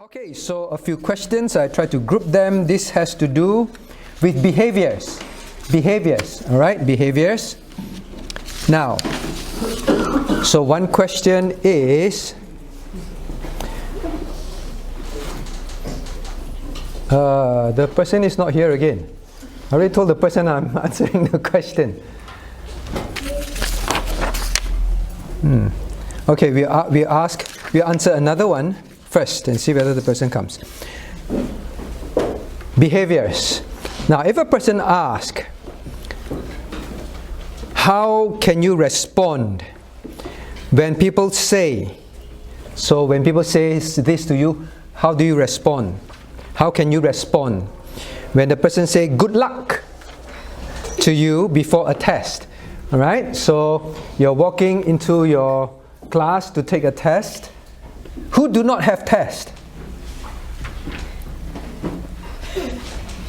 Okay, so a few questions. I try to group them. This has to do with behaviors. Behaviors, all right? Behaviors. Now, so one question is, the person is not here again. I already told the person I'm answering the question. Okay, we answer another one first and see whether the person comes. Behaviors. Now, if a person asks, how can you respond when people say, so when people say this to you, how do you respond? How can you respond? When the person say good luck to you before a test, all right? So you're walking into your class to take a test. Who do not have test?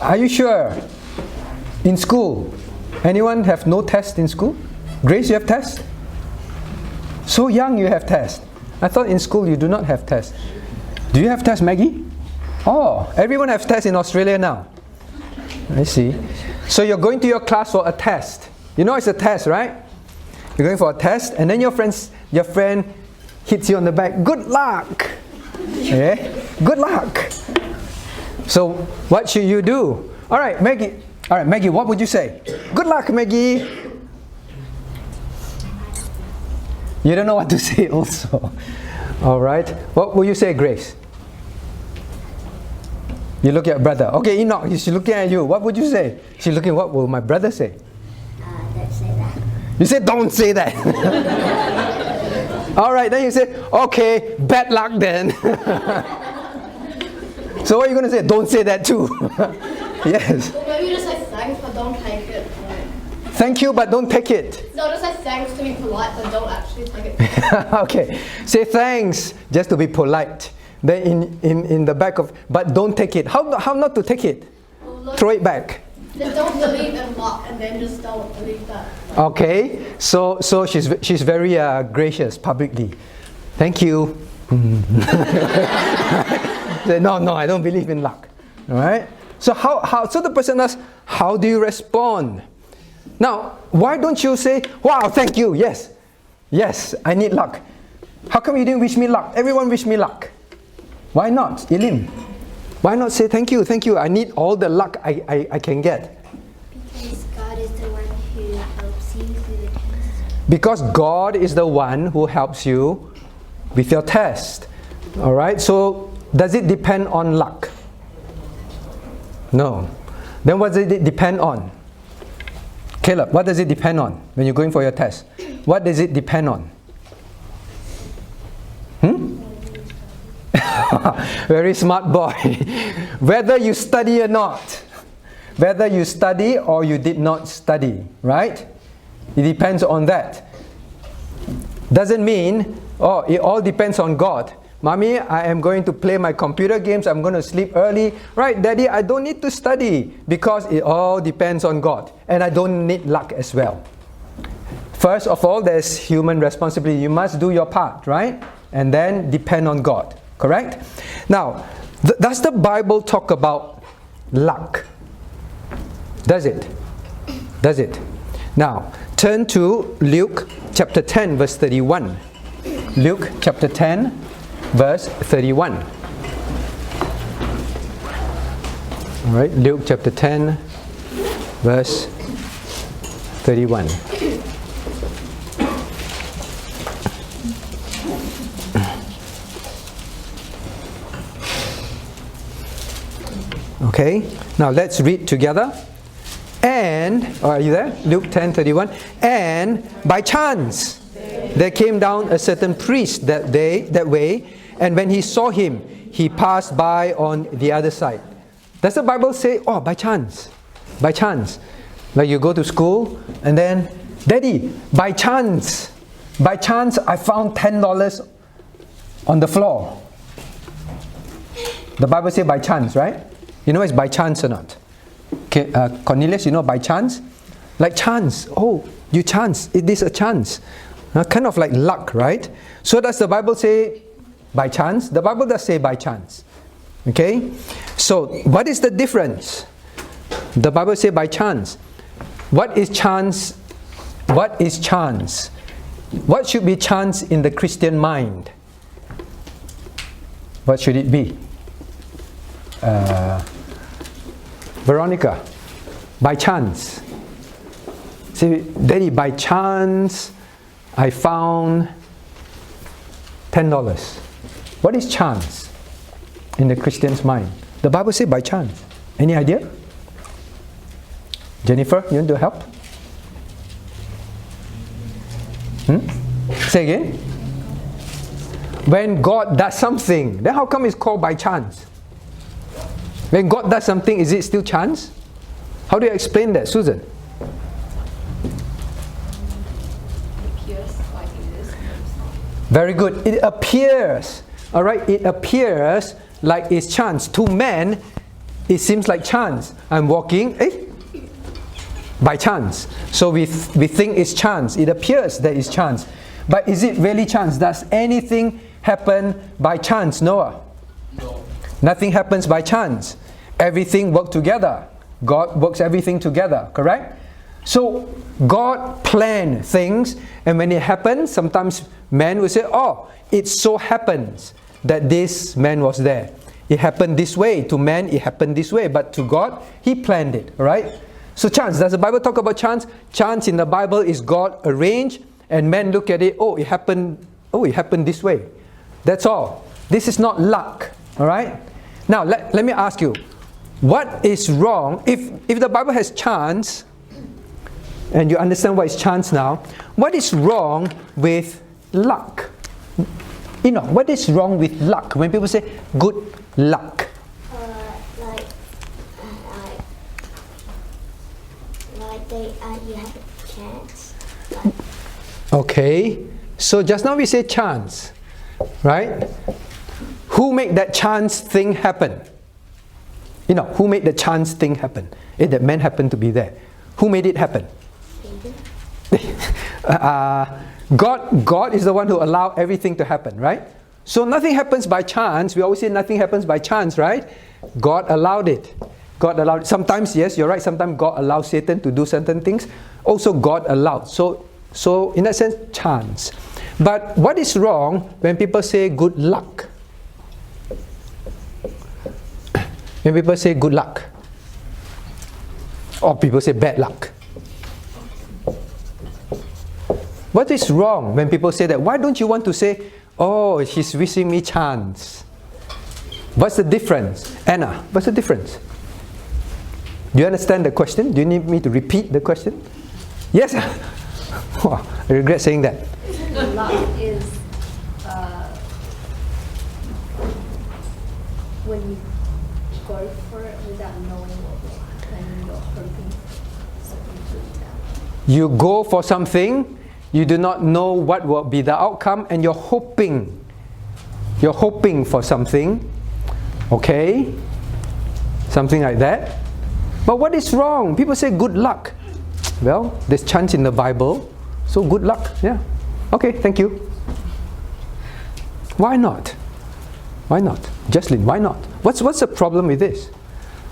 Are you sure? In school, anyone have no test in school? Grace, you have test? So young you have test. I thought in school you do not have test. Do you have test, Maggie? Oh, everyone has test in Australia now. I see. So you're going to your class for a test. You know it's a test, right? You're going for a test, and then your friend hits you on the back. Good luck. Okay? Good luck. So what should you do? All right, Maggie. All right, Maggie. What would you say? Good luck, Maggie. You don't know what to say, also. All right. What will you say, Grace? You look at your brother. Okay, Enoch. She's looking at you. What would you say? She's looking. What will my brother say? Don't say that. You say, don't say that. All right, then you say, okay, bad luck then. So what are you going to say? Don't say that too. Yes. Well, maybe just say thanks, but don't take it. Thank you, but don't take it. No, just say thanks to be polite, but don't actually take it. Okay. Say thanks just to be polite. Then in the back of, but don't take it. How not to take it? Well, look, throw it back. Then don't believe in luck, and then just don't believe that. Okay. So she's very gracious publicly. Thank you. No, I don't believe in luck. All right. So so the person asks, how do you respond? Now, why don't you say, wow, thank you, yes, I need luck. How come you didn't wish me luck? Everyone wish me luck. Why not, Eileen? Why not say thank you, I need all the luck I can get? Because God is the one who helps you through the test. Because God is the one who helps you with your test. All right, so does it depend on luck? No. Then what does it depend on? Caleb, what does it depend on when you're going for your test? What does it depend on? Very smart boy. Whether you study or not. Whether you study or you did not study, right? It depends on that. Doesn't mean, it all depends on God. Mommy, I am going to play my computer games. I'm going to sleep early. Right, Daddy, I don't need to study because it all depends on God. And I don't need luck as well. First of all, there's human responsibility. You must do your part, right? And then depend on God. Correct? Now, does the Bible talk about luck? Does it? Does it? Now, turn to Luke chapter 10, verse 31. Luke chapter 10, verse 31. All right, Luke chapter 10, verse 31. Okay, now let's read together. And, are you there? Luke 10:31. And by chance there came down a certain priest that way, and when he saw him, he passed by on the other side. Does the Bible say, oh, by chance? By chance. Like you go to school, and then, Daddy, by chance I found $10 on the floor. The Bible says by chance, right? You know it's by chance or not? Okay, Cornelius, you know by chance? Like chance. Oh, you chance. It is a chance. Kind of like luck, right? So does the Bible say by chance? The Bible does say by chance. Okay? So, what is the difference? The Bible says by chance. What is chance? What is chance? What should be chance in the Christian mind? What should it be? Veronica, by chance. Say, Daddy, by chance I found $10. What is chance in the Christian's mind? The Bible says by chance. Any idea? Jennifer, you want to help? Say again. When God does something, then how come it's called by chance? When God does something, is it still chance? How do you explain that, Susan? Very good. It appears, all right, it appears like it's chance. To man, it seems like chance. I'm walking, by chance. So we think it's chance. It appears that it's chance. But is it really chance? Does anything happen by chance, Noah? No. Nothing happens by chance. Everything works together. God works everything together, correct? So God planned things, and when it happens, sometimes man will say, oh, it so happens that this man was there. It happened this way. To man, it happened this way. But to God, He planned it, right? So chance, does the Bible talk about chance? Chance in the Bible is God arranged, and men look at it, it happened this way. That's all. This is not luck, all right? Now, let me ask you, what is wrong, if the Bible has chance, and you understand what is chance now, what is wrong with luck? You know, what is wrong with luck? When people say good luck. You have a chance. Okay, so just now we say chance, right? Who made that chance thing happen? You know, who made the chance thing happen? That man happened to be there. Who made it happen? God is the one who allowed everything to happen, right? So nothing happens by chance. We always say nothing happens by chance, right? God allowed it. God allowed it. Sometimes, yes, you're right, sometimes God allows Satan to do certain things. Also God allowed. So in that sense, chance. But what is wrong when people say good luck? When people say good luck, or people say bad luck. What is wrong when people say that? Why don't you want to say, oh, he's wishing me chance? What's the difference? Anna, what's the difference? Do you understand the question? Do you need me to repeat the question? Yes? Oh, I regret saying that. Luck is when you go for it without knowing what will happen, you're hoping something to happen. You go for something, you do not know what will be the outcome, and you're hoping. You're hoping for something. Okay? Something like that. But what is wrong? People say good luck. Well, there's chance in the Bible, so good luck. Yeah. Okay, thank you. Why not? Why not? Jocelyn, why not? What's the problem with this?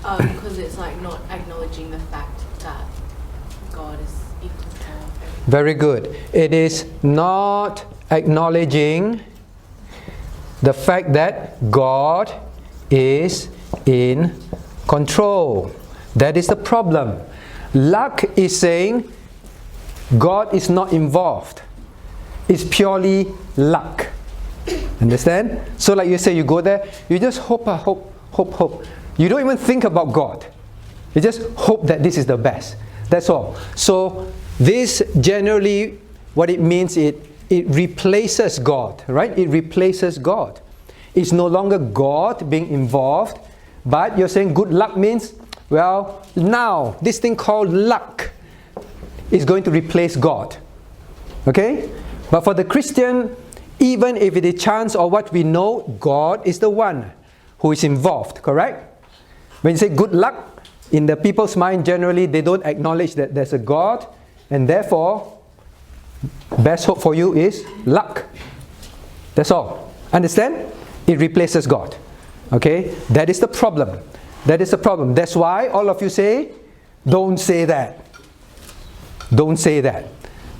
Because it's like not acknowledging the fact that God is in control of everything. Very good. It is not acknowledging the fact that God is in control. That is the problem. Luck is saying God is not involved. It's purely luck. Understand? So like you say, you go there, you just hope. You don't even think about God. You just hope that this is the best. That's all. So this generally, what it means, it replaces God, right? It replaces God. It's no longer God being involved, but you're saying good luck means, well, now this thing called luck is going to replace God. Okay? But for the Christian, even if it is chance or what we know, God is the one who is involved, correct? When you say good luck, in the people's mind generally, they don't acknowledge that there's a God, and therefore, best hope for you is luck. That's all. Understand? It replaces God. Okay? That is the problem. That is the problem. That's why all of you say, don't say that. Don't say that.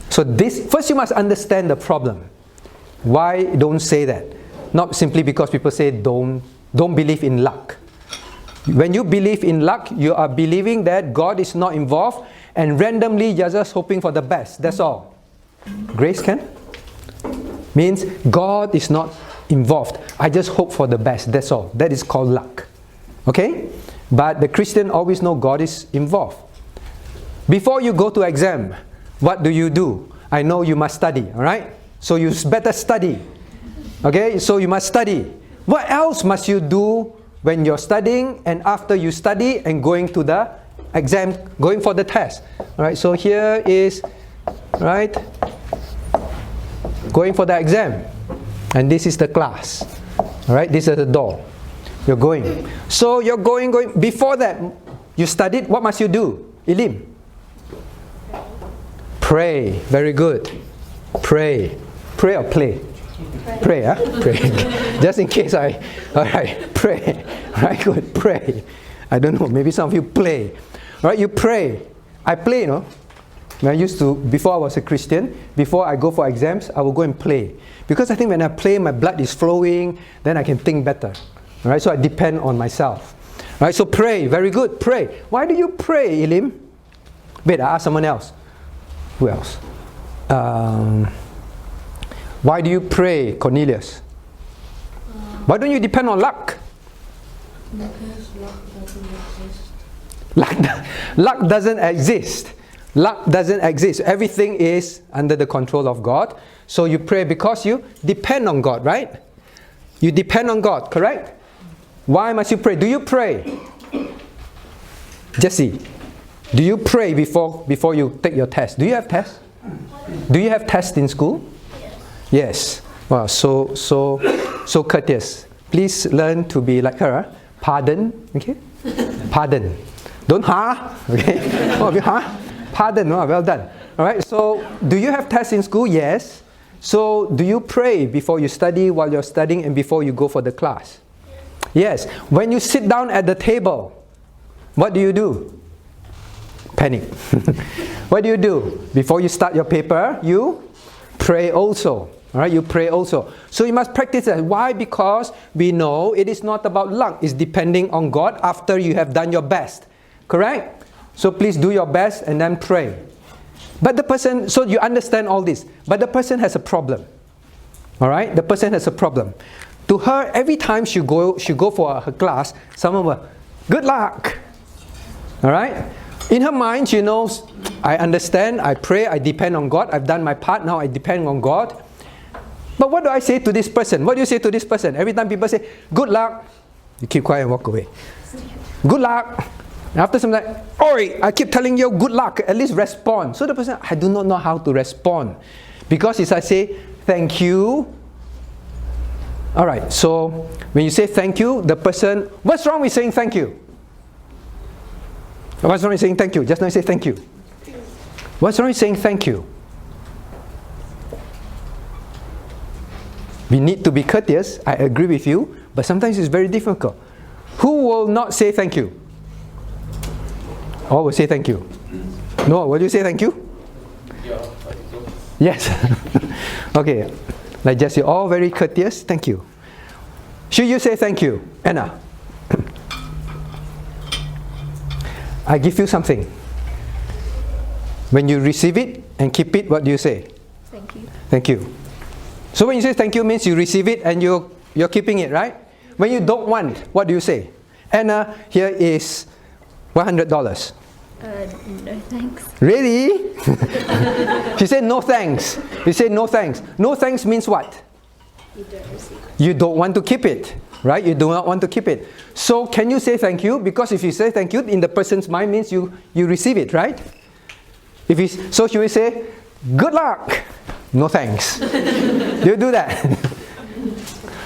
So this, first you must understand the problem. Why don't say that? Not simply because people say don't believe in luck. When you believe in luck, you are believing that God is not involved and randomly you're just hoping for the best. That's all. Grace can? Means God is not involved. I just hope for the best. That's all. That is called luck. Okay? But the Christian always know God is involved. Before you go to exam, what do? I know you must study, alright? So you better study. Okay? So you must study. What else must you do when you're studying and after you study and going to the exam, going for the test? Alright, so here is, right, going for the exam. And this is the class. Alright, this is the door. You're going. So you're going. Before that, you studied. What must you do? Ilim? Pray. Very good. Pray. Pray or play? Pray, huh? Pray. Just in case alright, pray. Alright, good. Pray. I don't know, maybe some of you play. Alright, you pray. I play, you know. When I used to, before I was a Christian, before I go for exams, I will go and play. Because I think when I play, my blood is flowing, then I can think better. Alright, so I depend on myself. Alright, so pray. Very good. Pray. Why do you pray, Elim? Wait, I ask someone else. Who else? Why do you pray, Cornelius? Why don't you depend on luck? Because luck doesn't exist. Luck doesn't exist. Luck doesn't exist. Everything is under the control of God. So you pray because you depend on God, right? You depend on God, correct? Why must you pray? Do you pray? Jesse, do you pray before you take your test? Do you have tests? Do you have tests in school? Yes. Wow, so courteous. Please learn to be like her. Pardon, okay? Pardon. Don't okay? Oh, pardon, oh, well done. All right, so do you have tests in school? Yes. So do you pray before you study, while you're studying, and before you go for the class? Yes. When you sit down at the table, what do? Panic. What do? Before you start your paper, you pray also. All right, you pray also. So you must practice that. Why? Because we know it is not about luck. It's depending on God after you have done your best. Correct? So please do your best and then pray. But the person, so you understand all this. But the person has a problem. All right? The person has a problem. To her, every time she go for her class, someone will, good luck. All right? In her mind, she knows, I understand, I pray, I depend on God. I've done my part, now I depend on God. But what do I say to this person? What do you say to this person? Every time people say, good luck, you keep quiet and walk away. Good luck. And after some time, oi, I keep telling you good luck, at least respond. So the person, I do not know how to respond. Because if I say, thank you. Alright, so when you say thank you, the person, what's wrong with saying thank you? What's wrong with saying thank you? Just now you say thank you. What's wrong with saying thank you? We need to be courteous, I agree with you, but sometimes it's very difficult. Who will not say thank you? All will say thank you. No, will you say thank you? Yes. Okay, like Jesse, all very courteous, thank you. Should you say thank you? Anna? I give you something. When you receive it and keep it, what do you say? Thank you. Thank you. So when you say thank you means you receive it and you're keeping it, right? When you don't want, what do you say? Anna, here is $100. No thanks. Really? She said no thanks. You say no thanks. No thanks means what? You don't receive it. You don't want to keep it, right? You do not want to keep it. So can you say thank you? Because if you say thank you, in the person's mind means you receive it, right? So should we say, good luck? No thanks. You do that.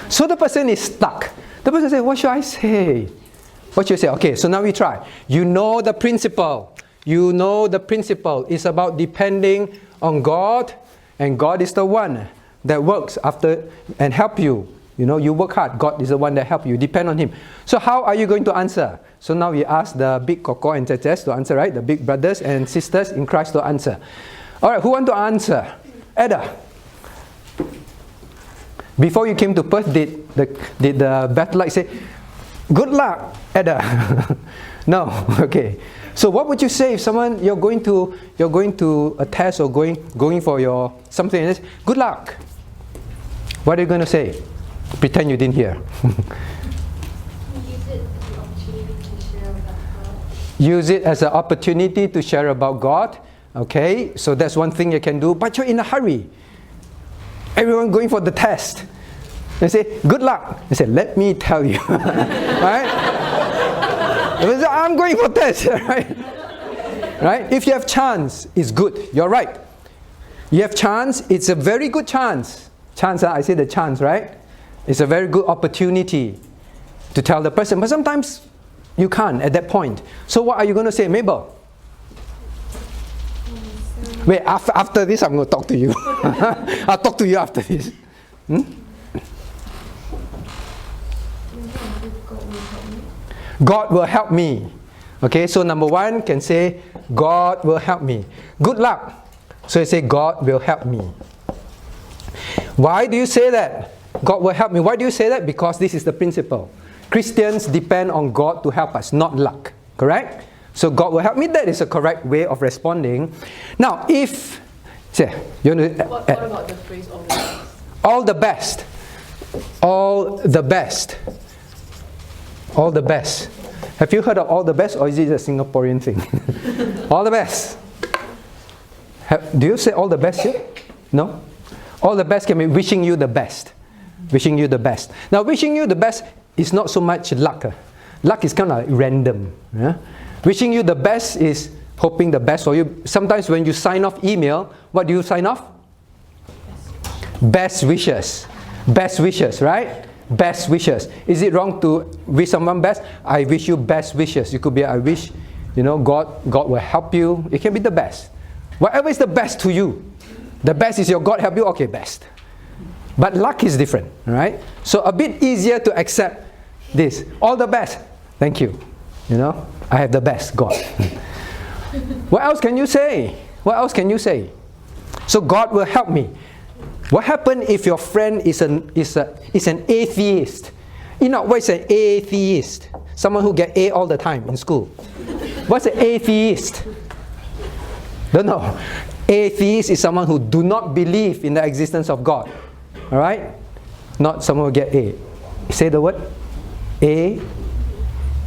So the person is stuck. The person says, what should I say? What should you say? Okay, so now we try. You know the principle. You know the principle is about depending on God, and God is the one that works after and help you You work hard. God is the one that helps you. Depend on Him. So how are you going to answer? So now we ask the big koko and tetes to answer, right? The big brothers and sisters in Christ to answer. All right, who want to answer? Ada. Before you came to Perth, did the battle light say, "Good luck, Ada"? No. Okay. So what would you say if someone you're going to a test or going for your something and says, "Good luck"? What are you going to say? Pretend you didn't hear. Use it as an opportunity to share about God. Okay, so that's one thing you can do. But you're in a hurry. Everyone going for the test. They say, "Good luck." They say, "Let me tell you." Right? I'm going for test. Right? Right? If you have chance, it's good. You're right. You have chance, it's a very good chance. Chance, I say the chance, right? It's a very good opportunity to tell the person. But sometimes you can't at that point. So what are you going to say, Mabel? Wait, after this I'm going to talk to you. I'll talk to you after this. God will help me. Okay, so number one can say, God will help me. Good luck. So you say, God will help me. Why do you say that? God will help me. Why do you say that? Because this is the principle. Christians depend on God to help us, not luck. Correct? So God will help me. That is a correct way of responding. Now, if... Say, you want to, what about the phrase all the best? All the best. All the best. Have you heard of all the best, or is it a Singaporean thing? All the best. Do you say all the best here? No? All the best can be wishing you the best. Wishing you the best. Now, wishing you the best is not so much luck. Luck is kind of like random. Yeah? Wishing you the best is hoping the best for you. Sometimes when you sign off email, what do you sign off? Best wishes. Best wishes, right? Best wishes. Is it wrong to wish someone best? I wish you best wishes. It could be I wish, God will help you. It can be the best. Whatever is the best to you. The best is your God help you, okay, best. But luck is different, right? So a bit easier to accept this. All the best. Thank you. I have the best, God. What else can you say? What else can you say? So God will help me. What happens if your friend is an atheist? What is an atheist? Someone who gets A all the time in school. What's an atheist? Don't know. Atheist is someone who do not believe in the existence of God. Alright? Not someone who get A. Say the word.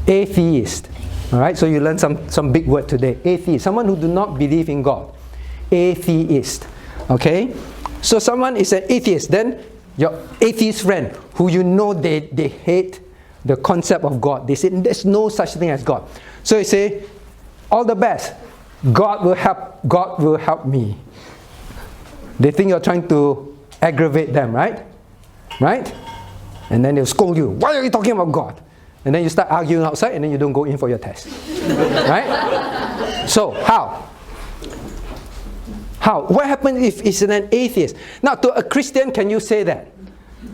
Atheist. Alright? So you learn some big word today. Atheist. Someone who do not believe in God. Atheist. Okay? So someone is an atheist. Then your atheist friend, who they hate the concept of God. They say there's no such thing as God. So you say, all the best. God will help me. They think you're trying to aggravate them, right? Right? And then they'll scold you. Why are you talking about God? And then you start arguing outside and then you don't go in for your test. Right? So, how? How? What happens if it's an atheist? Now, to a Christian, can you say that?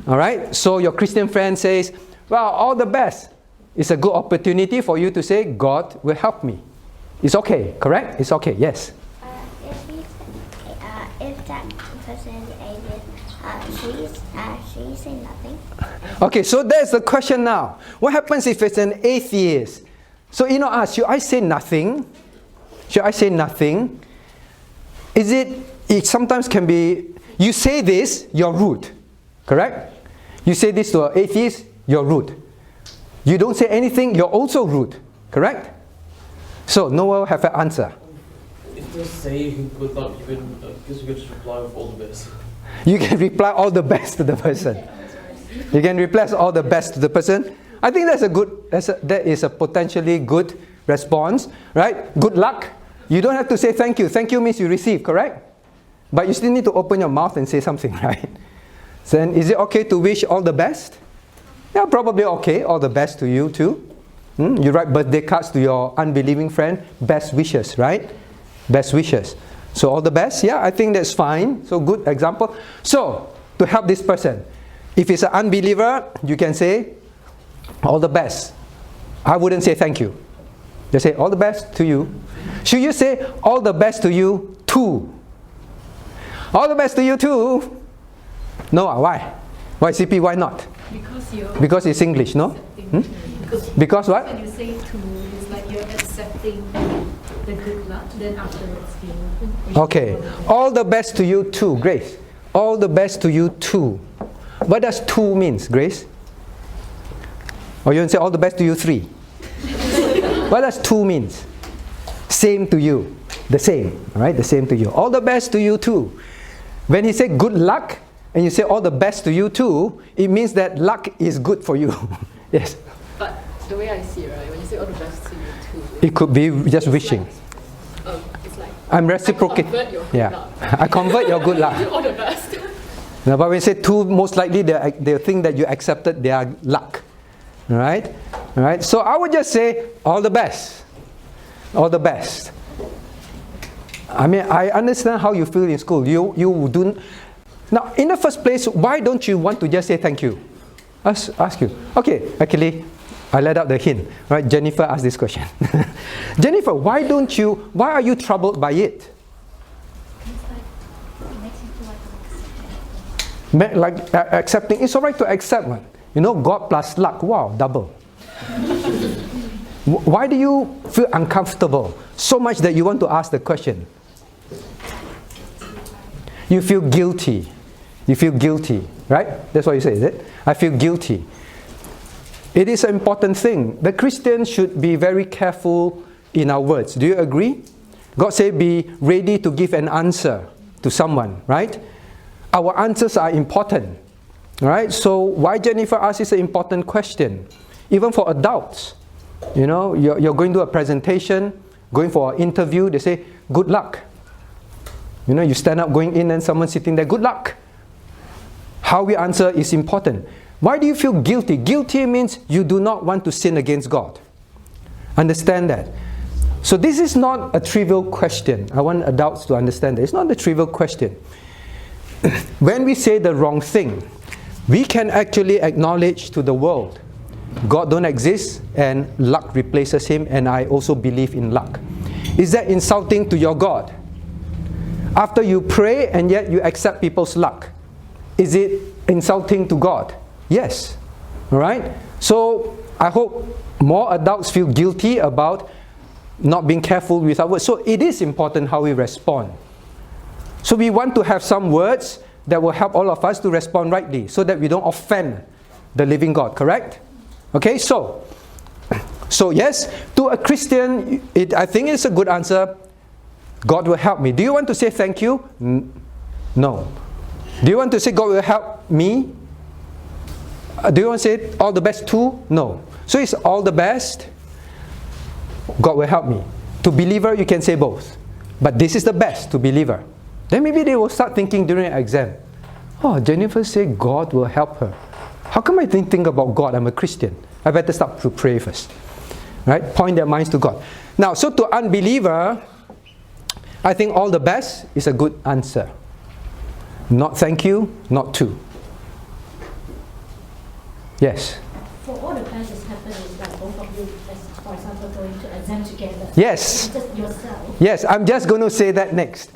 Alright? So your Christian friend says, well, all the best. It's a good opportunity for you to say, God will help me. It's okay, correct? It's okay, yes. If that person is atheist, should you say nothing? Okay, so that's the question now. What happens if it's an atheist? So, should I say nothing? Should I say nothing? It sometimes can be, you say this, you're rude. Correct? You say this to an atheist, you're rude. You don't say anything, you're also rude. Correct? So, Noah have an answer. If they say good luck, you can just reply with all the best. You can reply all the best to the person. You can reply all the best to the person. I think that is a potentially good response, right? Good luck. You don't have to say thank you. Thank you means you receive, correct? But you still need to open your mouth and say something, right? Then is it okay to wish all the best? Yeah, probably okay. All the best to you too. You write birthday cards to your unbelieving friend. Best wishes, right? Best wishes. So all the best. Yeah, I think that's fine. So good example. So to help this person, If it's an unbeliever, you can say, all the best. I wouldn't say thank you. Just say, all the best to you. Should you say, all the best to you too? All the best to you too? No, why? Why CP, why not? Because it's English, no? Because what? When you say to, it's like you're accepting the good luck, then afterwards you. Okay. All the best to you too, Grace. All the best to you too. What does two means, Grace? Or you want to say all the best to you three? What does two means? Same to you. The same, right? The same to you. All the best to you too. When he said good luck, and you say all the best to you too, it means that luck is good for you. Yes. But the way I see it, right, when you say all the best to you too, It could be just wishing. it's like I'm reciprocating. I convert your good Yeah. luck. I convert your good luck. all the best. No, but when you say two, most likely they think that you accepted their luck. Right? Alright? So I would just say all the best. All the best. I mean, I understand how you feel in school. You do. Now, in the first place, why don't you want to just say thank you? Ask you. Okay, actually, I let out the hint. Right? Jennifer asked this question. Jennifer, why are you troubled by it? It's like, it makes you feel like Like accepting, it's alright to accept one. You know, God plus luck, wow, double. Why do you feel uncomfortable so much that you want to ask the question? You feel guilty. You feel guilty, right? That's what you say, is it? I feel guilty. It is an important thing. The Christian should be very careful in our words. Do you agree? God said be ready to give an answer to someone, right? Our answers are important, right? So why Jennifer asked is an important question. Even for adults, you know, you're going to a presentation, going for an interview, they say, good luck. You know, you stand up going in and someone's sitting there, good luck. How we answer is important. Why do you feel guilty? Guilty means you do not want to sin against God. Understand that. So this is not a trivial question. I want adults to understand that. It's not a trivial question. When we say the wrong thing, we can actually acknowledge to the world, God don't exist and luck replaces him, and I also believe in luck. Is that insulting to your God? After you pray and yet you accept people's luck, is it insulting to God? Yes. Alright? So I hope more adults feel guilty about not being careful with our words. So it is important how we respond. So we want to have some words that will help all of us to respond rightly so that we don't offend the living God, correct? Okay, so yes, to a Christian, I think it's a good answer. God will help me. Do you want to say thank you? No. Do you want to say God will help me? Do you want to say all the best too? No. So it's all the best. God will help me. To believer, you can say both. But this is the best to believer. Then maybe they will start thinking during an exam, oh, Jennifer said God will help her. How come I didn't think about God? I'm a Christian. I better start to pray first. Right? Point their minds to God. Now, so to unbeliever, I think all the best is a good answer. Not thank you, not to. Yes? for all the classes happen is like both of you, as for example, going to exam together. Yes. Just yourself. Yes, I'm just going to say that next.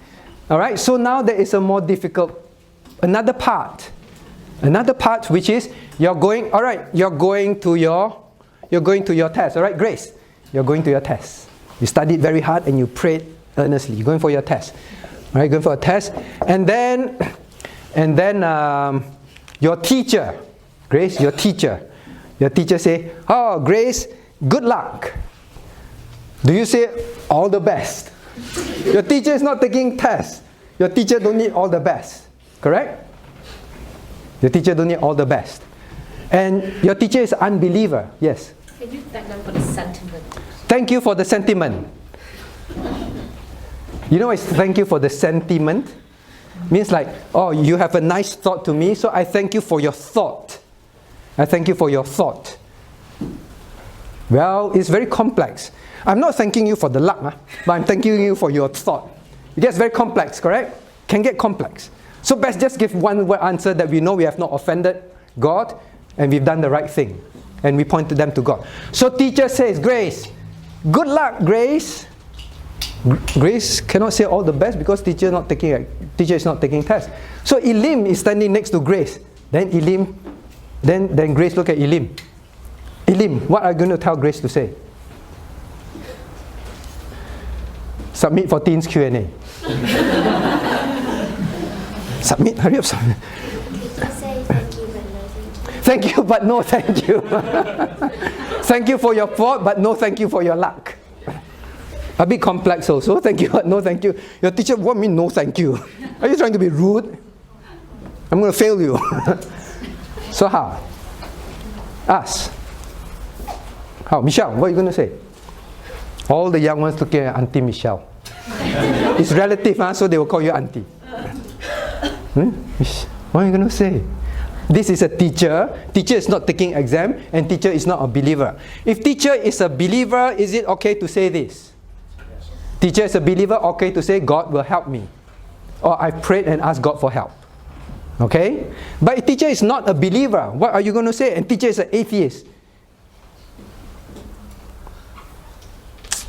All right, so now there is a more difficult, another part which is you're going to your test. All right, Grace, you're going to your test. You studied very hard and you prayed earnestly. You're going for your test. All right, going for a test, and then your teacher, Grace, your teacher say, "Oh, Grace, good luck." Do you say all the best? Your teacher is not taking tests. Your teacher don't need all the best. Correct? Your teacher don't need all the best. And your teacher is an unbeliever. Yes? Can you thank them for the sentiment? Thank you for the sentiment. You know, it's thank you for the sentiment. Means like, oh, you have a nice thought to me, so I thank you for your thought. I thank you for your thought. Well, it's very complex. I'm not thanking you for the luck, but I'm thanking you for your thought. It gets very complex, correct? Can get complex. So best just give one word answer that we know we have not offended God, and we've done the right thing. And we pointed them to God. So teacher says, Grace, good luck, Grace. Grace cannot say all the best because teacher is not taking tests. So Elim is standing next to Grace. Then Grace look at Elim. Elim, what are you going to tell Grace to say? Submit for teens Q&A. Submit, hurry up, submit. Say thank you, but no thank you. Thank you, but no thank you. Thank you for your thought, but no thank you for your luck. A bit complex also. Thank you, but no thank you. Your teacher want me no thank you. Are you trying to be rude? I'm going to fail you. So how? Us. How? Michelle, what are you going to say? All the young ones looking at Auntie Michelle. It's relative, so they will call you Auntie. What are you going to say? This is a teacher. Teacher is not taking exam, and teacher is not a believer. If teacher is a believer, is it okay to say this? Teacher is a believer, okay to say, God will help me. Or I prayed and asked God for help. Okay? But if teacher is not a believer, what are you going to say? And teacher is an atheist.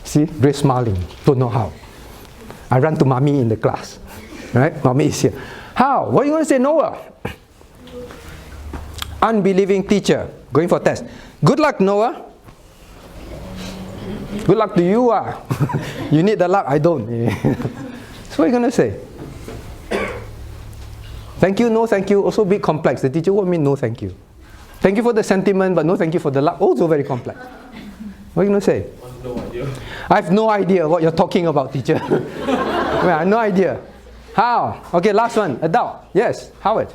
See, Grace smiling. Don't know how. I run to mommy in the class. Right? Mommy is here. How? What are you going to say, Noah? Unbelieving teacher. Going for test. Good luck, Noah. Good luck to you. You need the luck, I don't. So what are you going to say? Thank you, no thank you. Also a bit complex. The teacher won't mean no thank you. Thank you for the sentiment, but no thank you for the luck. Also very complex. What are you going to say? I have no idea. I have no idea what you're talking about, teacher. I have no idea. How? Okay, last one. Adult. Yes, Howard.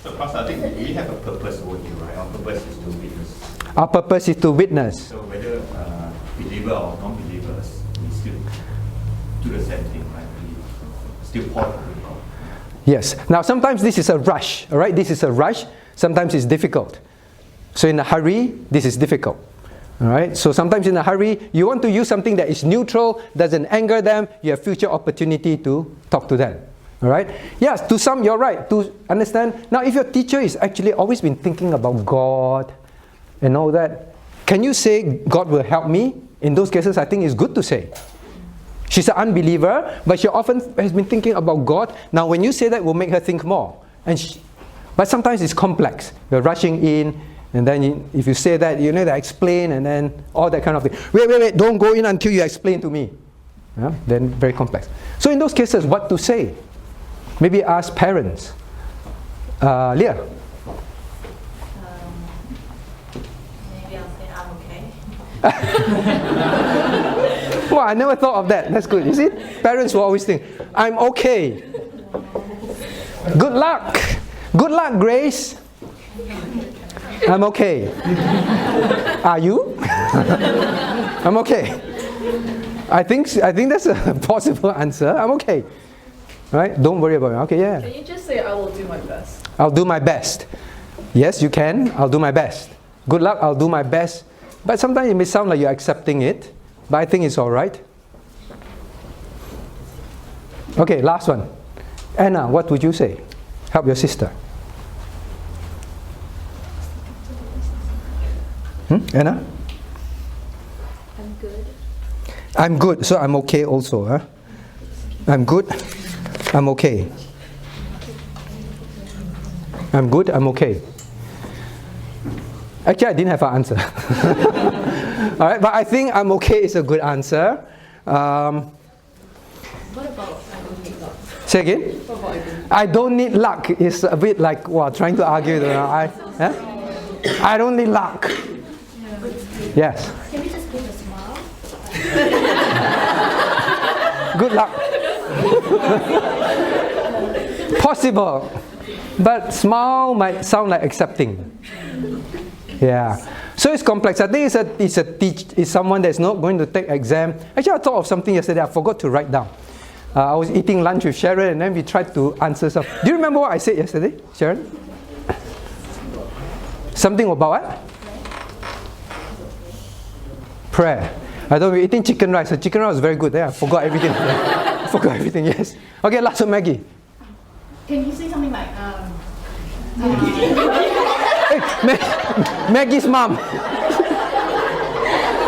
So, Pastor, I think we have a purpose over here, right? Our purpose is to witness. Our purpose is to witness. So, whether believer or non-believers, we still do the same thing, right? We still point to God. Yes. Now, sometimes this is a rush, all right? This is a rush. Sometimes it's difficult. So, in a hurry, this is difficult. All right? So, sometimes in a hurry, you want to use something that is neutral, doesn't anger them, you have future opportunity to talk to them. All right? Yes, to some, you're right. To understand. Now, if your teacher is actually always been thinking about God and all that, can you say, God will help me? In those cases, I think it's good to say. She's an unbeliever, but she often has been thinking about God. Now, when you say that, it will make her think more. But sometimes it's complex. You're rushing in, and then if you say that, you need to explain, and then all that kind of thing. Wait, don't go in until you explain to me. Yeah? Then very complex. So in those cases, what to say? Maybe ask parents. Leah. Maybe I'll say I'm okay. Well, I never thought of that. That's good. You see, parents will always think, I'm okay. Good luck. Good luck, Grace. I'm okay. Are you? I'm okay. I think that's a possible answer. I'm okay. Right? Don't worry about it. Okay, yeah. Can you just say, I will do my best? I'll do my best. Yes, you can. I'll do my best. Good luck, I'll do my best. But sometimes it may sound like you're accepting it, but I think it's all right. Okay, last one. Anna, what would you say? Help your sister. Anna? I'm good. I'm good, so I'm okay also. Huh? I'm good. I'm okay. I'm good, I'm okay. Actually, I didn't have an answer. All right, but I think I'm okay is a good answer. What about I don't need luck? Say again? What about I don't need luck is a bit like trying to argue. I don't need luck. Yes. Can we just give a smile? Good luck. Possible. But smile might sound like accepting. Yeah. So it's complex. I think it's someone that's not going to take exam. Actually, I thought of something yesterday. I forgot to write down. I was eating lunch with Sharon, and then we tried to answer stuff. Do you remember what I said yesterday, Sharon? Something about what? Prayer. I thought we were eating chicken rice. The chicken rice was very good. Yeah, I forgot everything. I forgot everything, yes. Okay, last one, Maggie. Can you say something like, Hey, Maggie's mom.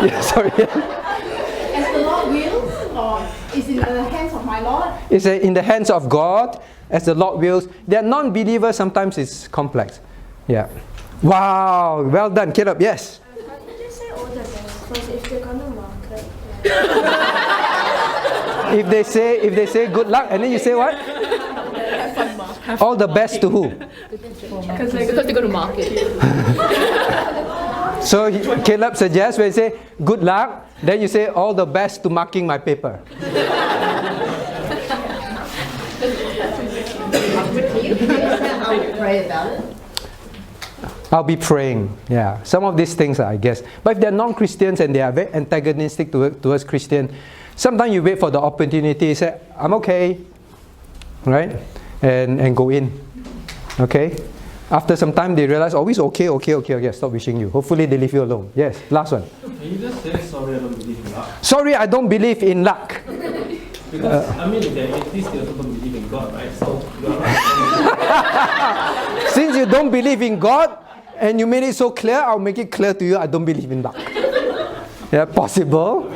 Yeah, sorry. As the Lord wills, or is in the hands of my Lord? It's in the hands of God, as the Lord wills. They are non-believers, sometimes it's complex. Yeah. Wow, well done, Caleb, yes. Can't you just say all the best? Because if they're gonna mark it, If they say good luck, and then you say what? All the best to who? Because they're going to mark it. So Caleb suggests when you say good luck, then you say all the best to marking my paper. I'll pray about it. I'll be praying. Yeah, some of these things, I guess. But if they're non-Christians and they are very antagonistic towards Christian, sometimes you wait for the opportunity. Say, I'm okay, right? And go in. Okay. After some time, they realize, oh, it's okay. Stop wishing you. Hopefully, they leave you alone. Yes. Last one. Can you just say sorry, I don't believe in luck? Sorry, I don't believe in luck. Because I mean, if they're atheists, they also don't believe in God, right? So you are right. Since you don't believe in God, and you made it so clear, I'll make it clear to you, I don't believe in luck. Yeah, possible.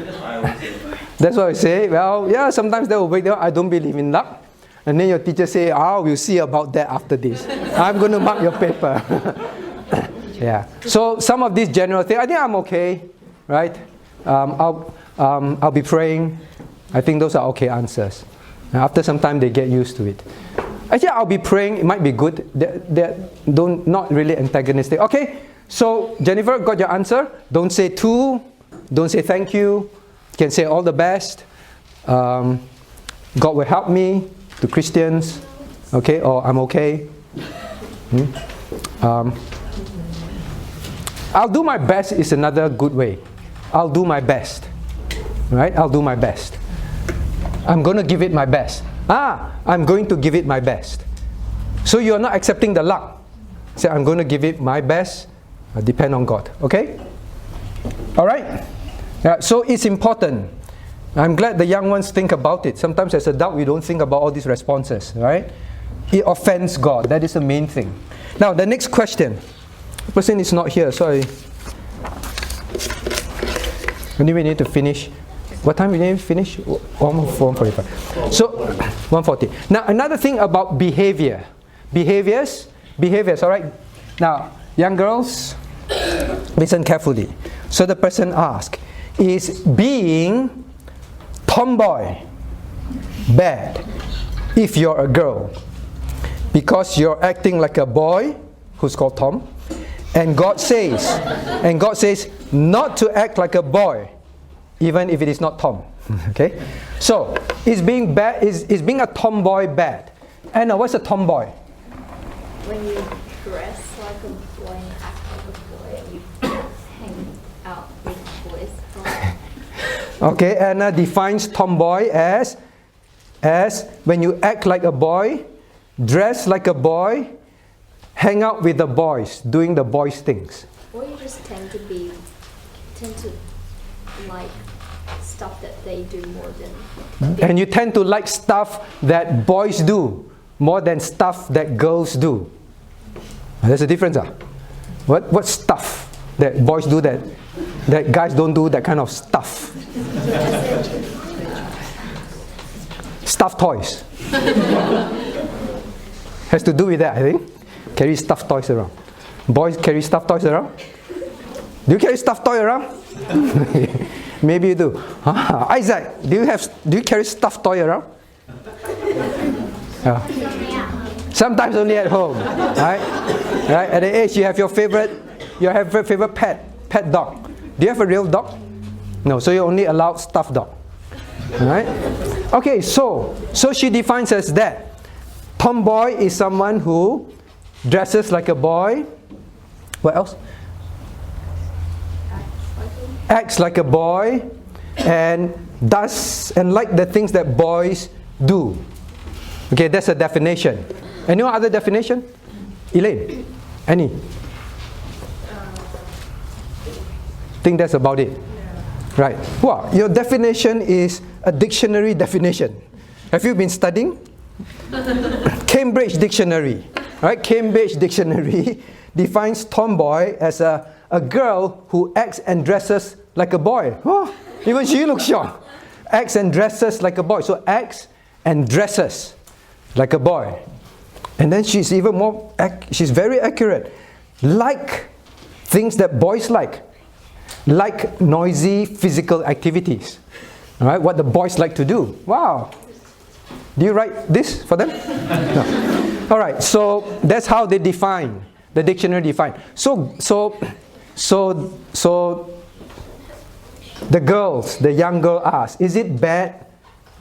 That's what I say. Well, yeah, sometimes they will wake up, I don't believe in luck. And then your teacher say, we'll see about that after this. I'm going to mark your paper. Yeah. So some of these general things, I think I'm okay, right? I'll be praying. I think those are okay answers. And after some time, they get used to it. Actually, I'll be praying. It might be good. They're not really antagonistic. Okay, so Jennifer, got your answer. Don't say to. Don't say thank you. You can say all the best. God will help me, to Christians. Okay, or I'm okay. I'll do my best is another good way. I'll do my best. Right? I'll do my best. I'm going to give it my best. I'm going to give it my best. So you're not accepting the luck. Say, I'm going to give it my best. Depend on God. Okay? Alright? So it's important. I'm glad the young ones think about it. Sometimes as adults, we don't think about all these responses. Right? It offends God. That is the main thing. Now, the next question. The person is not here, so anyway, we need to finish. What time we need to finish? 1:45. So, 1:40. Now, another thing about behavior. Behaviors, alright? Now, young girls, listen carefully. So the person asks, is being tomboy bad if you're a girl? Because you're acting like a boy, who's called Tom, and God says not to act like a boy, even if it is not Tom. Okay? So, is being being a tomboy bad? Anna, what's a tomboy? When you dress like a boy and act like a boy, you hang out with boys. Okay, Anna defines tomboy as when you act like a boy, dress like a boy, hang out with the boys, doing the boys' things. Or you just tend to like stuff that they do more than. And you tend to like stuff that boys do more than stuff that girls do. There's a difference. What stuff that boys do that guys don't do, that kind of stuff? Stuffed toys. Has to do with that, I think. Carry stuffed toys around. Boys carry stuffed toys around? Do you carry stuffed toy around? Maybe you do. Isaac, do you carry stuffed toy around? Sometimes only at home, right? At the age you have your favorite pet dog. Do you have a real dog? No, so you only allow stuffed dog. Right? Okay, so she defines as that. Tomboy is someone who dresses like a boy. What else? Acts like a boy and does and like the things that boys do. Okay, that's a definition. Any other definition? Elaine? Any? Think that's about it? Right. Wow, your definition is a dictionary definition. Have you been studying? Cambridge Dictionary. Right? Cambridge Dictionary defines tomboy as a girl who acts and dresses like a boy. Oh, even she looks shocked. Acts and dresses like a boy. So acts and dresses like a boy. And then she's even more, she's very accurate. Like things that boys like noisy physical activities. All right, what the boys like to do. Wow. Do you write this for them? No. All right, so that's how they define, the dictionary define. So the girls, the young girl asks, is it bad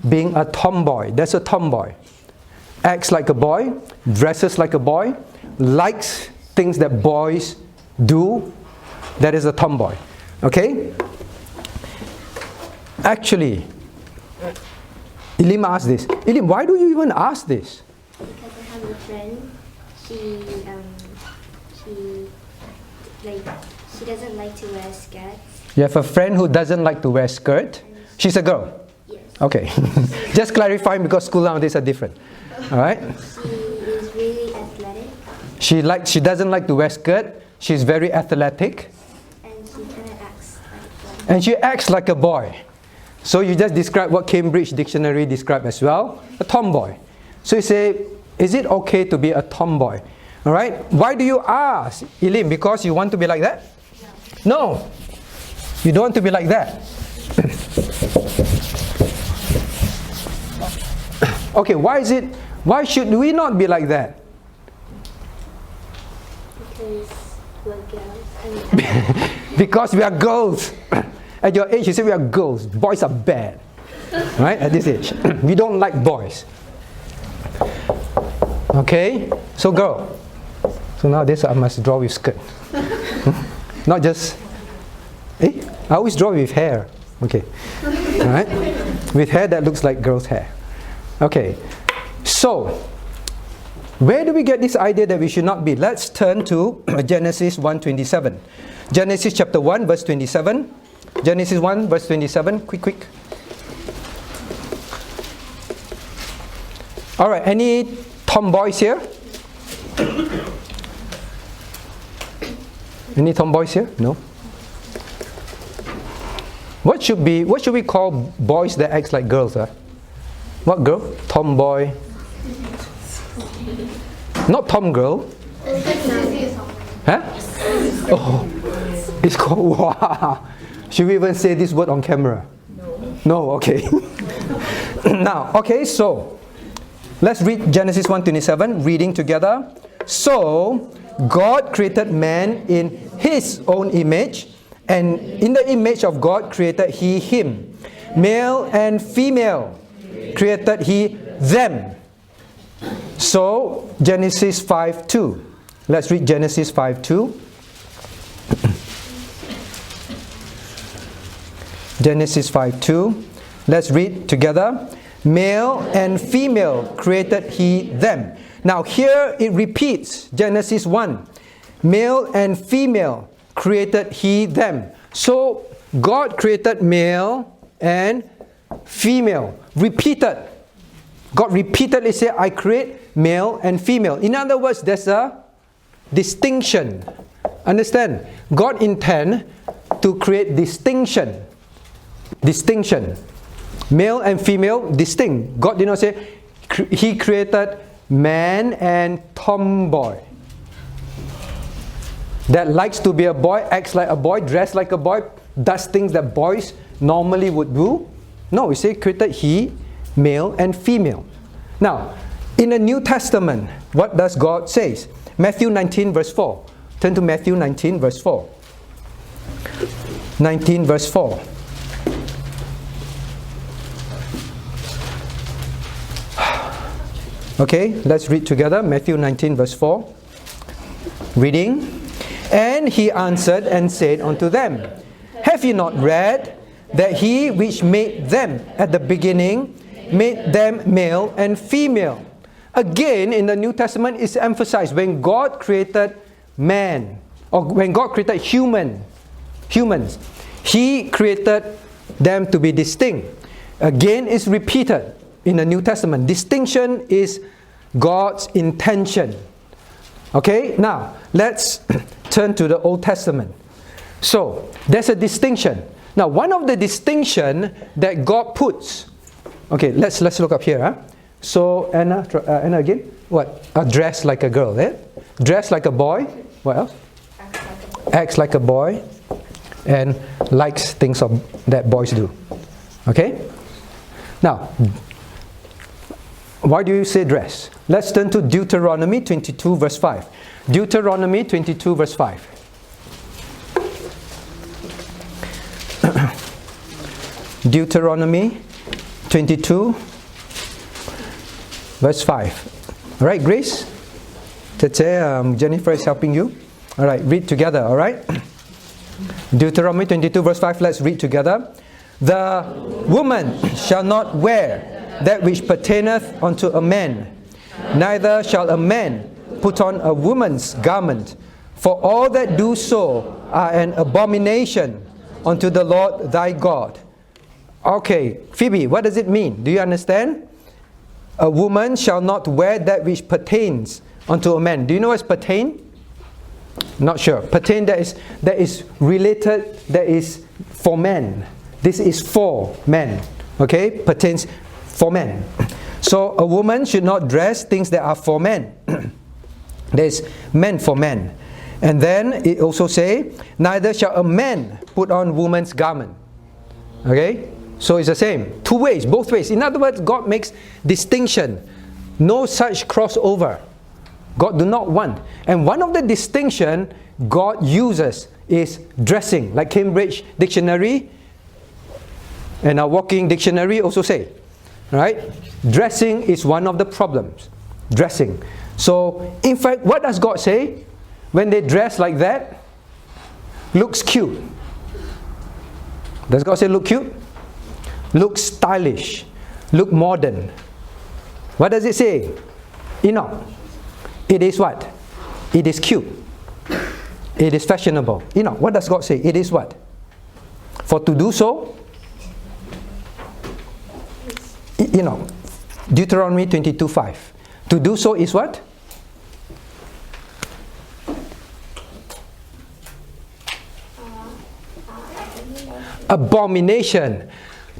being a tomboy? That's a tomboy. Acts like a boy, dresses like a boy, likes things that boys do. That is a tomboy. Okay? Actually, Elim asked this. Elim, why do you even ask this? Because I have a friend. She doesn't like to wear skirts. You have a friend who doesn't like to wear skirt. She's a girl. Yes. Okay. Just clarifying because school nowadays are different. All right. She is really athletic. She doesn't like to wear skirt. She's very athletic. And she kind of acts like a boy. And she acts like a boy. So you just describe what Cambridge Dictionary described as well, a tomboy. So you say, is it okay to be a tomboy? All right. Why do you ask, Elim? Because you want to be like that? No. You don't want to be like that. Okay, why should we not be like that? Because we're girls. Because we are girls. At your age, you say we are girls. Boys are bad. Right? At this age. We don't like boys. Okay? So girl. So nowadays I must draw with skirt. Not just... I always draw with hair. Okay. Alright? With hair that looks like girl's hair. Okay. So, where do we get this idea that we should not be? Let's turn to Genesis 1:27. Genesis chapter 1 verse 27. Genesis 1 verse 27. Quick. Alright, any tomboys here? Any tomboys here? No? What should we call boys that act like girls? What girl? Tomboy. Not tom girl. Huh? Oh, it's called, wow. Should we even say this word on camera? No, okay. Now, okay, so let's read Genesis 1:27, reading together. So God created man in His own image, and in the image of God created He him. Male and female created He them. So Genesis 5:2. Let's read Genesis 5:2. Genesis 5:2. Let's read together. Male and female created He them. Now here it repeats Genesis 1. Male and female created He them. So God created male and female. Repeated. God repeatedly said, I create male and female. In other words, there's a distinction. Understand? God intends to create distinction. Distinction. Male and female, distinct. God did not say He created man and tomboy. That likes to be a boy, acts like a boy, dress like a boy, does things that boys normally would do. No, He said created He, male and female. Now, in the New Testament, what does God say? Matthew 19 verse 4. Turn to Matthew 19 verse 4. 19 verse 4. Okay, let's read together. Matthew 19 verse 4. Reading. And He answered and said unto them, Have ye not read that He which made them at the beginning made them male and female? Again, in the New Testament, it's emphasized when God created man, or when God created humans, He created them to be distinct. Again, it's repeated in the New Testament. Distinction is God's intention. Okay, now let's turn to the Old Testament. So there's a distinction. Now, one of the distinction that God puts. Okay, let's look up here. Huh? So Anna again. What? Dress like a girl. Eh? Dress like a boy. What else? Acts like a boy, and likes things that boys do. Okay. Now, why do you say dress? Let's turn to Deuteronomy 22 verse 5. Deuteronomy 22 verse 5. Deuteronomy 22 verse 5. Alright, Grace? Jennifer is helping you. Alright, read together, alright? Deuteronomy 22 verse 5, let's read together. The woman shall not wear that which pertaineth unto a man, neither shall a man put on a woman's garment, for all that do so are an abomination unto the Lord thy God. Okay, Phoebe, what does it mean? Do you understand? A woman shall not wear that which pertains unto a man. Do you know what's pertain? Not sure. Pertain, that is related, that is for men. This is for men. Okay, pertains for men. So a woman should not dress things that are for men. That is meant for men. And then it also say, neither shall a man put on woman's garment. Okay, so it's the same. Two ways, both ways. In other words, God makes distinction. No such crossover. God do not want. And one of the distinction God uses is dressing. Like Cambridge Dictionary and our Walking Dictionary also say. Right? Dressing is one of the problems. Dressing. So, in fact, what does God say? When they dress like that, looks cute. Does God say look cute? Look stylish. Look modern. What does it say? Enoch. It is what? It is cute. It is fashionable. Enoch, what does God say? It is what? For to do so, Deuteronomy 22:5. To do so is what? Abomination.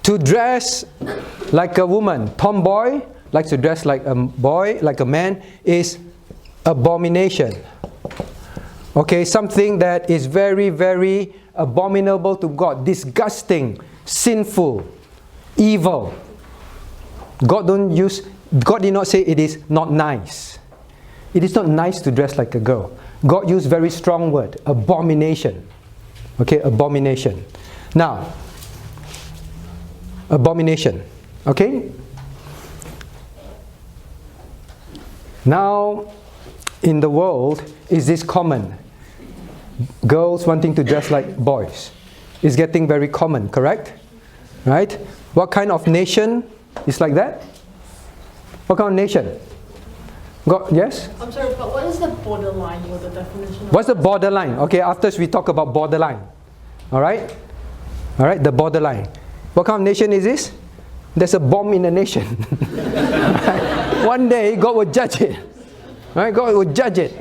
To dress like a woman, tomboy, likes to dress like a boy, like a man, is abomination. Okay, something that is very, very abominable to God, disgusting, sinful, evil. God did not say it is not nice. It is not nice to dress like a girl. God used very strong word, abomination. Okay, abomination. Now, abomination. Okay? Now, in the world, is this common? Girls wanting to dress like boys. It's getting very common, correct? Right? What kind of nation is like that? What kind of nation? Yes? I'm sorry, but what is the borderline or the definition of What's the borderline? Okay, after we talk about borderline. Alright? Alright, the borderline. What kind of nation is this? There's a bomb in the nation. One day, God will judge it. Right? God will judge it.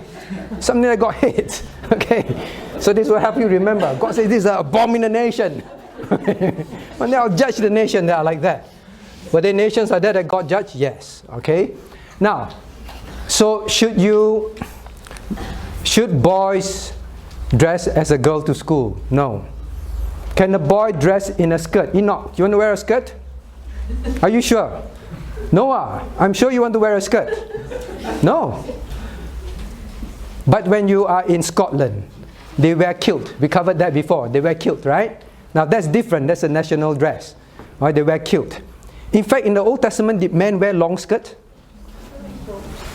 Something that God hates. Okay? So this will help you remember. God says this is an abomination. One day I'll judge the nation that are like that. Were there nations like that God judged? Yes. Okay? Now, so should boys dress as a girl to school? No. Can a boy dress in a skirt? Enoch, you want to wear a skirt? Are you sure? Noah, I'm sure you want to wear a skirt. No. But when you are in Scotland, they wear kilt. We covered that before. They wear kilt, right? Now that's different. That's a national dress. Right? They wear kilt. In fact, in the Old Testament, did men wear long skirt?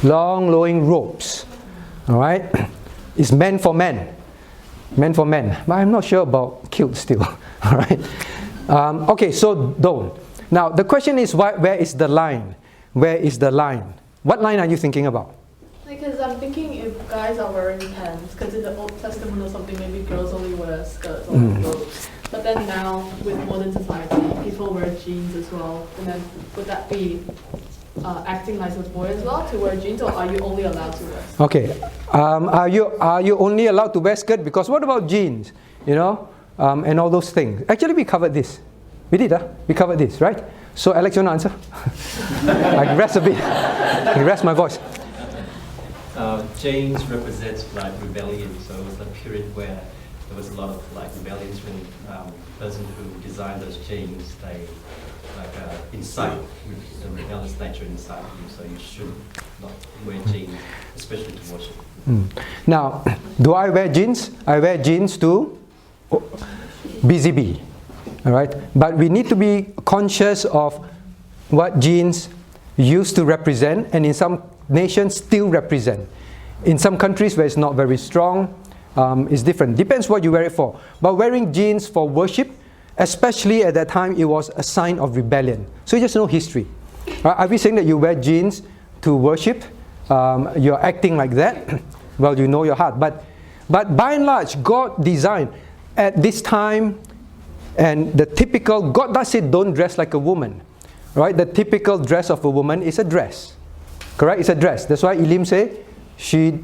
Long, flowing robes. Alright? It's meant for men. Meant for men. But I'm not sure about kilt still. Alright? Okay, so don't. Now, the question is, where is the line? Where is the line? What line are you thinking about? Because I'm thinking if guys are wearing pants, because in the Old Testament or something, maybe girls only wear skirts or robes. But then now, with modern society, people wear jeans as well. And then would that be acting like a boy as well to wear jeans, or are you only allowed to wear? Okay. Are you only allowed to wear skirt? Because what about jeans? You know, and all those things. Actually, we covered this. We did, we covered this, right? So, Alex, you want to answer? I can rest a bit. I can rest my voice. Chains represents like rebellion, so it was a period where there was a lot of like rebellions when the person who designed those chains, they like incite the rebellious nature inside you, so you should not wear jeans, especially to worship. Now, do I wear jeans? I wear jeans to busy bee, all right? But we need to be conscious of what jeans used to represent, and in some nations still represent. In some countries where it's not very strong, it's different. Depends what you wear it for. But wearing jeans for worship, especially at that time, it was a sign of rebellion. So you just know history. Are we saying that you wear jeans to worship? You're acting like that? Well, you know your heart. But by and large, God designed at this time, and the typical, God does say don't dress like a woman. Right? The typical dress of a woman is a dress. Correct? It's a dress. That's why Elim say she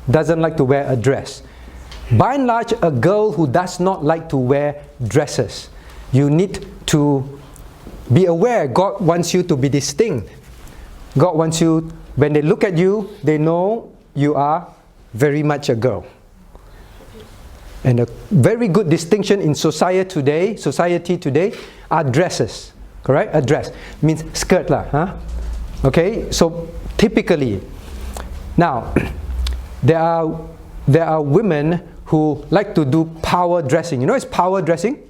doesn't like to wear a dress. By and large, a girl who does not like to wear dresses, you need to be aware. God wants you to be distinct. God wants you, when they look at you, they know you are very much a girl. And a very good distinction in society today are dresses. Correct? A dress means skirt lah, huh? Okay, so typically, now there are women who like to do power dressing. You know, it's power dressing.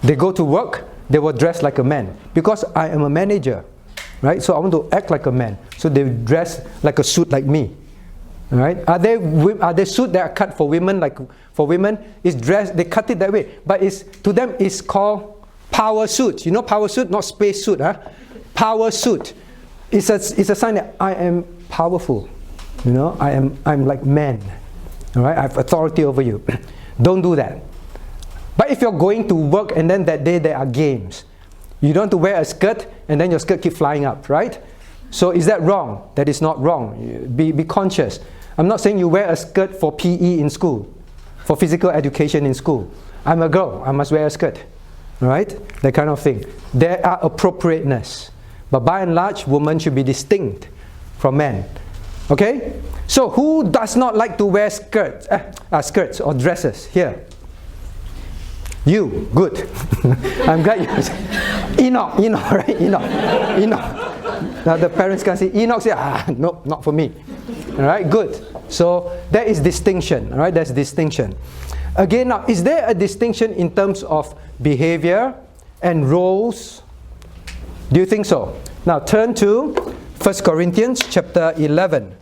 They go to work, they will dress like a man because I am a manager, right? So I want to act like a man. So they dress like a suit like me, right? Are there suits that are cut for women? Like for women, it's dressed. They cut it that way, but it's to them it's called power suit. You know, power suit, not space suit, huh? Power suit. It's a sign that I am powerful. You know, I'm like man. All right, I have authority over you. Don't do that. But if you're going to work and then that day there are games, you don't have to wear a skirt and then your skirt keep flying up, right? So is that wrong? That is not wrong. Be conscious. I'm not saying you wear a skirt for PE in school, for physical education in school. I'm a girl, I must wear a skirt. Right? That kind of thing. There are appropriateness. But by and large, women should be distinct from men. Okay? So who does not like to wear skirts or dresses? Here. You. Good. I'm glad you said. Enoch, right? Enoch. Now the parents can say, Enoch say, no, not for me. Alright, good. So there is distinction. Alright, there's distinction. Again, now, is there a distinction in terms of behavior and roles? Do you think so? Now, turn to 1 Corinthians chapter 11.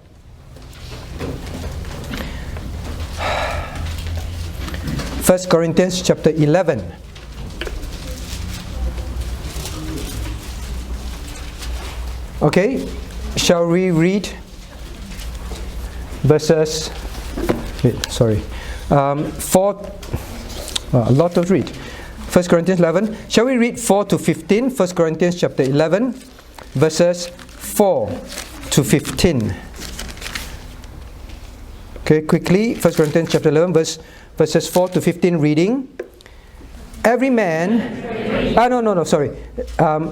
1 Corinthians chapter 11. Okay, shall we read verses? Sorry. 4, a lot to read. 1 Corinthians 11. Shall we read 4 to 15? 1 Corinthians chapter 11, verses 4 to 15. Okay, quickly. 1 Corinthians chapter 11, verses 4 to 15 reading. Every man...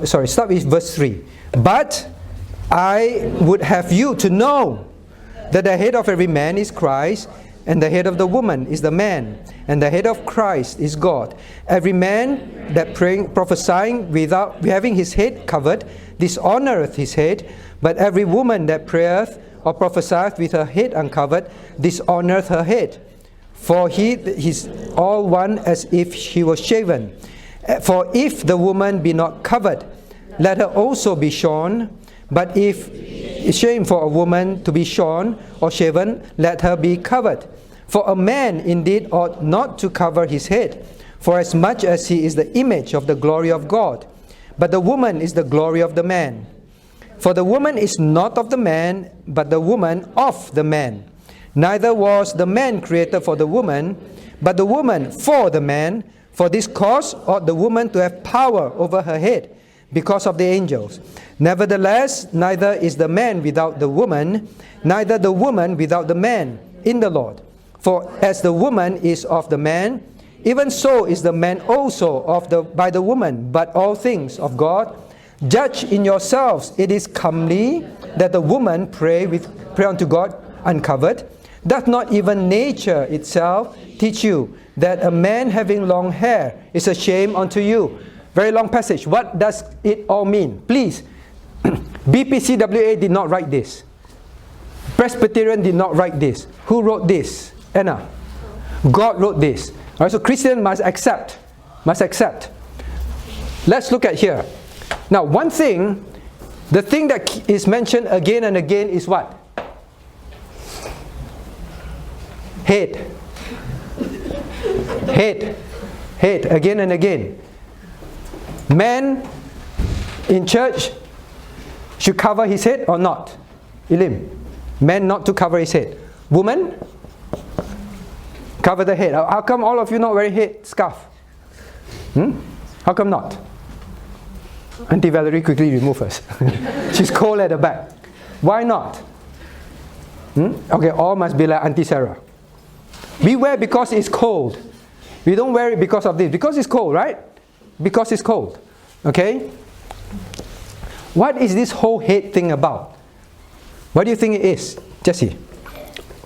Sorry, start with verse 3. But I would have you to know that the head of every man is Christ, and the head of the woman is the man, and the head of Christ is God. Every man that prophesying without having his head covered dishonoureth his head, but every woman that prayeth or prophesieth with her head uncovered dishonoureth her head. For he's all one as if she was shaven. For if the woman be not covered, let her also be shorn. But if it's shame for a woman to be shorn or shaven, let her be covered. For a man indeed ought not to cover his head, for as much as he is the image of the glory of God. But the woman is the glory of the man. For the woman is not of the man, but the woman of the man. Neither was the man created for the woman, but the woman for the man. For this cause ought the woman to have power over her head, because of the angels. Nevertheless, neither is the man without the woman, neither the woman without the man in the Lord. For as the woman is of the man, even so is the man also by the woman. But all things of God, judge in yourselves. It is comely that the woman pray unto God uncovered. Doth not even nature itself teach you that a man having long hair is a shame unto you? Very long passage. What does it all mean? Please, BPCWA did not write this. Presbyterian did not write this. Who wrote this? Anna. God wrote this. Alright, so Christian must accept. Must accept. Let's look at here. Now, one thing, the thing that is mentioned again and again is what? Head. Head. Head, again and again. Man in church should cover his head or not? Elim. Man not to cover his head. Woman? Cover the head. How come all of you not wearing head scarf? How come not? Auntie Valerie quickly remove us. She's cold at the back. Why not? Okay, all must be like Auntie Sarah. We wear because it's cold. We don't wear it because of this. Because it's cold, right? Because it's cold. Okay? What is this whole head thing about? What do you think it is? Jesse?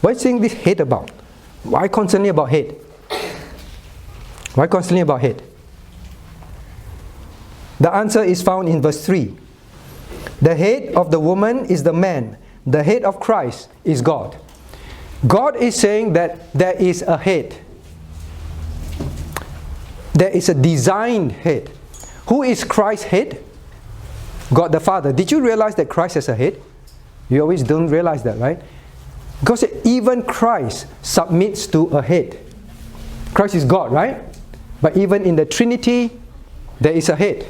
What is this head about? Why constantly about head? Why constantly about head? The answer is found in verse 3. The head of the woman is the man. The head of Christ is God. God is saying that there is a head. There is a designed head. Who is Christ's head? God the Father. Did you realize that Christ has a head? You always don't realize that, right? Because even Christ submits to a head. Christ is God, right? But even in the Trinity, there is a head.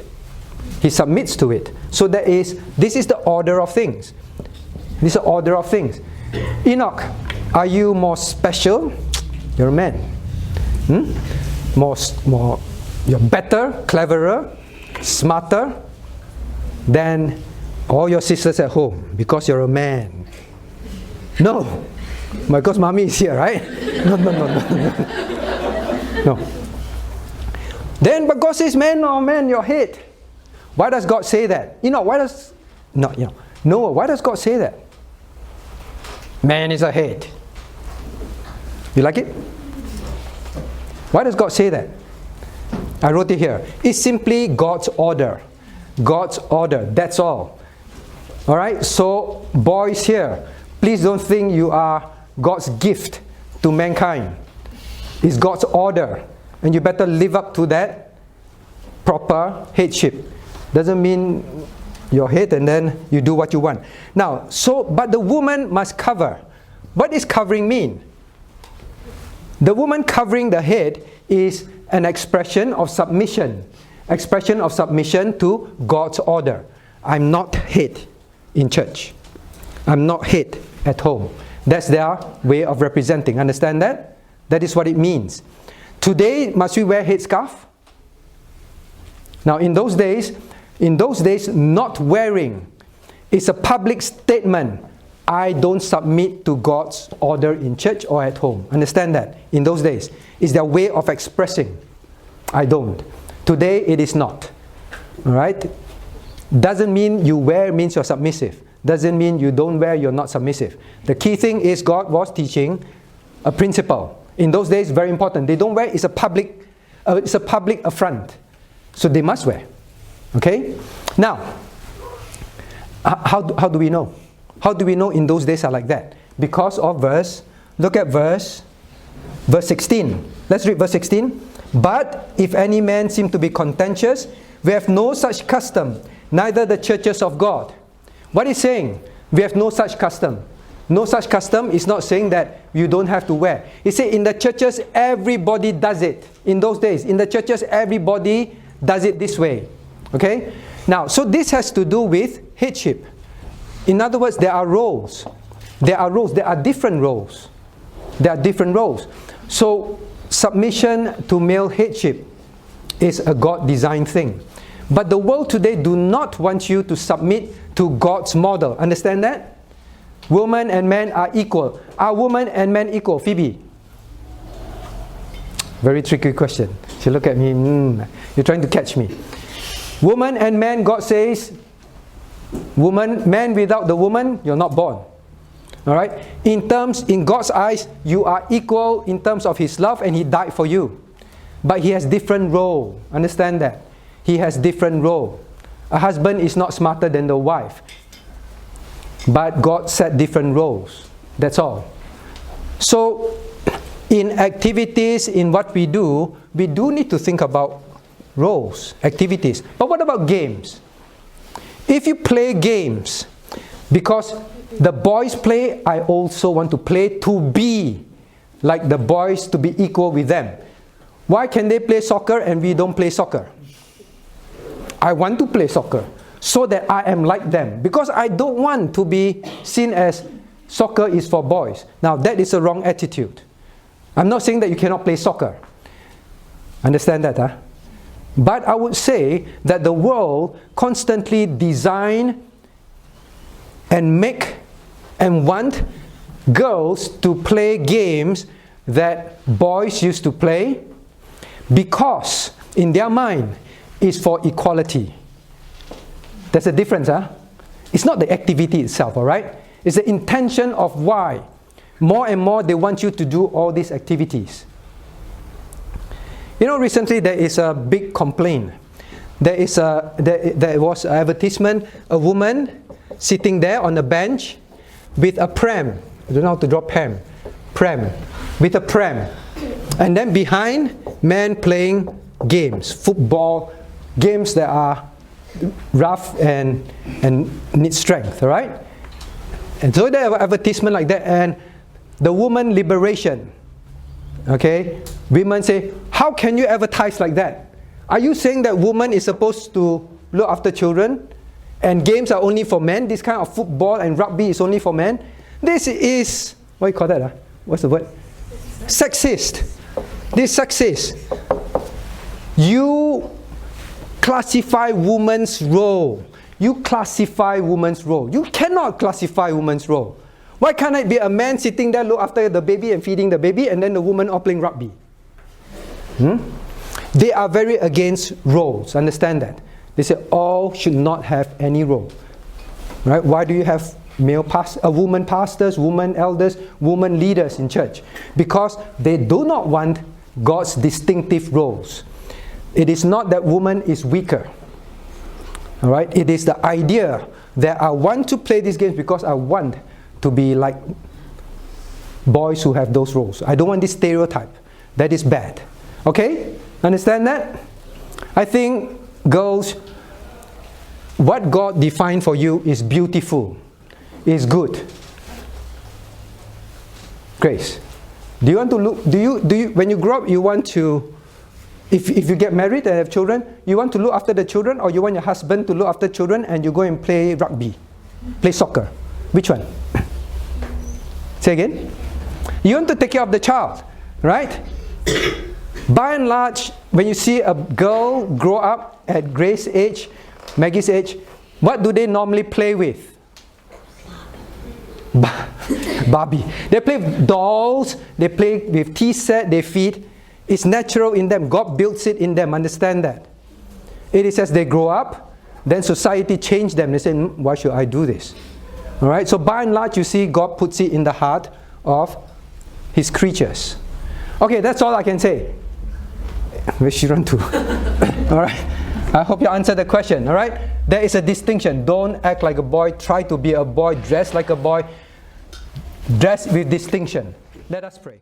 He submits to it. So this is the order of things. This is the order of things. Enoch, are you more special? You're a man. You're better, cleverer, smarter than all your sisters at home because you're a man. No. Because mommy is here, right? No. No. Then, but God says, man, oh man, your head. Why does God say that? Why does God say that? Man is a head. You like it? Why does God say that? I wrote it here. It's simply God's order. God's order. That's all. Alright? So, boys here, please don't think you are God's gift to mankind. It's God's order. And you better live up to that proper headship. Doesn't mean your head and then you do what you want. Now, but the woman must cover. What does covering mean? The woman covering the head is an expression of submission. Expression of submission to God's order. I'm not head in church. I'm not head at home. That's their way of representing. Understand that? That is what it means. Today, must we wear headscarf? Now, in those days, not wearing is a public statement. I don't submit to God's order in church or at home. Understand that? In those days, it's their way of expressing. I don't. Today, it is not. All right? Doesn't mean you wear means you're submissive. Doesn't mean you don't wear, you're not submissive. The key thing is God was teaching a principle. In those days, very important. They don't wear, it's a public affront. So they must wear. Okay? Now, how do we know? How do we know in those days are like that? Because of look at verse 16. Let's read verse 16. But if any man seem to be contentious, we have no such custom, neither the churches of God. What is saying? We have no such custom. No such custom is not saying that you don't have to wear. He said in the churches, everybody does it. In those days, in the churches, everybody does it this way. Okay? Now, so this has to do with headship. In other words, there are roles. There are roles. There are different roles. There are different roles. So, submission to male headship is a God-designed thing. But the world today do not want you to submit to God's model. Understand that? Women and men are equal. Are women and men equal? Phoebe? Very tricky question. She look at me, you're trying to catch me. Woman and man, God says, man without the woman, you're not born. Alright? In God's eyes, you are equal in terms of His love, and He died for you. But He has different role. Understand that? He has different role. A husband is not smarter than the wife. But God set different roles. That's all. So, in activities, in what we do need to think about roles, activities. But what about games? If you play games, because the boys play, I also want to play to be like the boys, to be equal with them. Why can they play soccer and we don't play soccer? I want to play soccer so that I am like them, because I don't want to be seen as soccer is for boys. Now that is a wrong attitude. I'm not saying that you cannot play soccer. Understand that, huh? But I would say that the world constantly design and make and want girls to play games that boys used to play, because in their mind is for equality. There's a difference, huh? It's not the activity itself, alright? It's the intention of why. More and more they want you to do all these activities. You know, recently there is a big complaint. There was an advertisement, a woman sitting there on a bench with a pram. I don't know how to draw pram. With a pram. And then behind, men playing games, football, games that are rough and need strength, alright? And so they have an advertisement like that, and the woman liberation. Okay? Women say, how can you advertise like that? Are you saying that woman is supposed to look after children and games are only for men? This kind of football and rugby is only for men? This is, what do you call that? What's the word? Sexist. This is sexist. You classify woman's role. You classify woman's role. You cannot classify woman's role. Why can't it be a man sitting there, look after the baby and feeding the baby, and then the woman all playing rugby? They are very against roles. Understand that? They say all should not have any role. Right? Why do you have woman pastors, woman elders, woman leaders in church? Because they do not want God's distinctive roles. It is not that woman is weaker. All right? It is the idea that I want to play these games because I want to be like boys who have those roles. I don't want this stereotype. That is bad. Okay? Understand that? I think, girls, what God defined for you is beautiful, is good. Grace, do you want to look, do you when you grow up, you want to, if you get married and have children, you want to look after the children, or you want your husband to look after children and you go and play rugby, play soccer? Which one? Say again? You want to take care of the child, right? By and large, when you see a girl grow up at Grace's age, Maggie's age, what do they normally play with? Barbie. They play with dolls, they play with tea set, they feed. It's natural in them. God builds it in them. Understand that? It is as they grow up, then society changes them. They say, why should I do this? Alright, so by and large, you see God puts it in the heart of His creatures. Okay, that's all I can say. Where's she run to? Alright, I hope you answered the question. Alright, there is a distinction. Don't act like a boy. Try to be a boy. Dress like a boy. Dress with distinction. Let us pray.